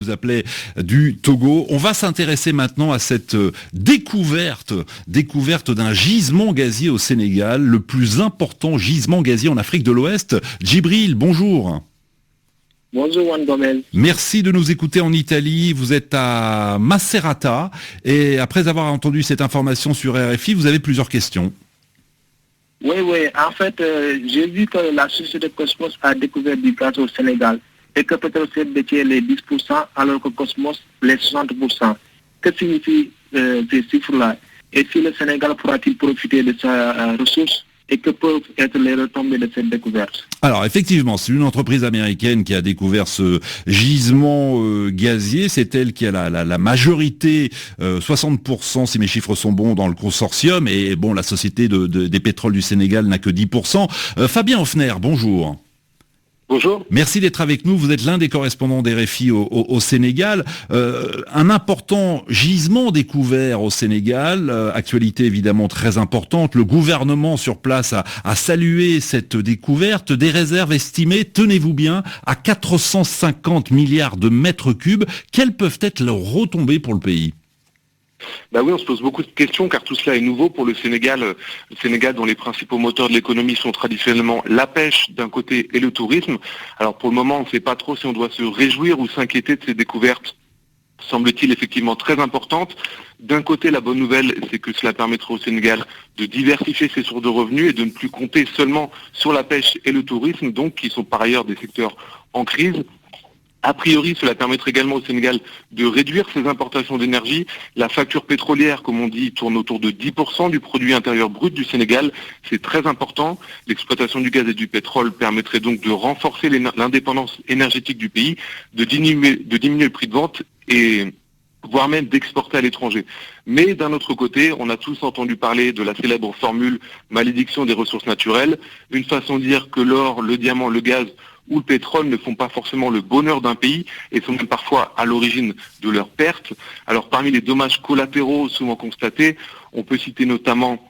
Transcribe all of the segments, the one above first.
Vous appelez du Togo. On va s'intéresser maintenant à cette découverte d'un gisement gazier au Sénégal, le plus important gisement gazier en Afrique de l'Ouest. Djibril, bonjour. Bonjour Juan Gomez. Merci de nous écouter en Italie. Vous êtes à Macerata et après avoir entendu cette information sur RFI, vous avez plusieurs questions. Oui. En fait, j'ai vu que la société Cosmos a découvert du gaz au Sénégal et que Petrosen détient les 10% alors que Cosmos les 60%. Que signifient ces chiffres-là? Et si le Sénégal pourra-t-il profiter de sa ressource? Et que peuvent être les retombées de cette découverte? Alors effectivement, c'est une entreprise américaine qui a découvert ce gisement gazier. C'est elle qui a la majorité, 60% si mes chiffres sont bons, dans le consortium. Et bon, la société des pétroles du Sénégal n'a que 10%. Fabien Hoffner, bonjour. Bonjour. Merci d'être avec nous. Vous êtes l'un des correspondants d'RFI au Sénégal. Un important gisement découvert au Sénégal, actualité évidemment très importante. Le gouvernement sur place a salué cette découverte. Des réserves estimées, tenez-vous bien, à 450 milliards de mètres cubes. Quelles peuvent être leurs retombées pour le pays ? Oui, on se pose beaucoup de questions car tout cela est nouveau pour le Sénégal. Le Sénégal dont les principaux moteurs de l'économie sont traditionnellement la pêche d'un côté et le tourisme. Alors pour le moment, on ne sait pas trop si on doit se réjouir ou s'inquiéter de ces découvertes, semble-t-il effectivement très importantes. D'un côté, la bonne nouvelle, c'est que cela permettra au Sénégal de diversifier ses sources de revenus et de ne plus compter seulement sur la pêche et le tourisme, donc qui sont par ailleurs des secteurs en crise. A priori, cela permettrait également au Sénégal de réduire ses importations d'énergie. La facture pétrolière, comme on dit, tourne autour de 10% du produit intérieur brut du Sénégal. C'est très important. L'exploitation du gaz et du pétrole permettrait donc de renforcer l'indépendance énergétique du pays, de diminuer le prix de vente et voire même d'exporter à l'étranger. Mais d'un autre côté, on a tous entendu parler de la célèbre formule « malédiction des ressources naturelles », une façon de dire que l'or, le diamant, le gaz ou le pétrole ne font pas forcément le bonheur d'un pays et sont même parfois à l'origine de leurs pertes. Alors parmi les dommages collatéraux souvent constatés, on peut citer notamment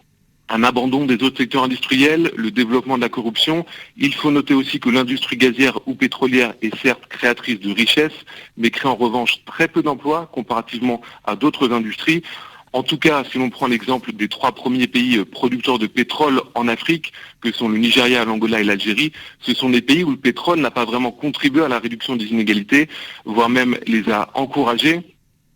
un abandon des autres secteurs industriels, le développement de la corruption. Il faut noter aussi que l'industrie gazière ou pétrolière est certes créatrice de richesses, mais crée en revanche très peu d'emplois comparativement à d'autres industries. En tout cas, si l'on prend l'exemple des 3 premiers pays producteurs de pétrole en Afrique, que sont le Nigeria, l'Angola et l'Algérie, ce sont des pays où le pétrole n'a pas vraiment contribué à la réduction des inégalités, voire même les a encouragées.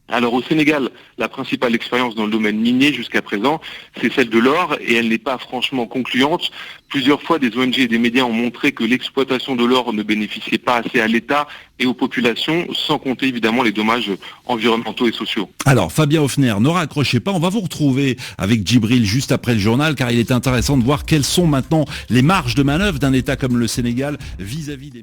Alors au Sénégal, la principale expérience dans le domaine minier jusqu'à présent, c'est celle de l'or et elle n'est pas franchement concluante. Plusieurs fois, des ONG et des médias ont montré que l'exploitation de l'or ne bénéficiait pas assez à l'État et aux populations, sans compter évidemment les dommages environnementaux et sociaux. Alors Fabien Hoffner, ne raccrochez pas, on va vous retrouver avec Djibril juste après le journal car il est intéressant de voir quelles sont maintenant les marges de manœuvre d'un État comme le Sénégal vis-à-vis des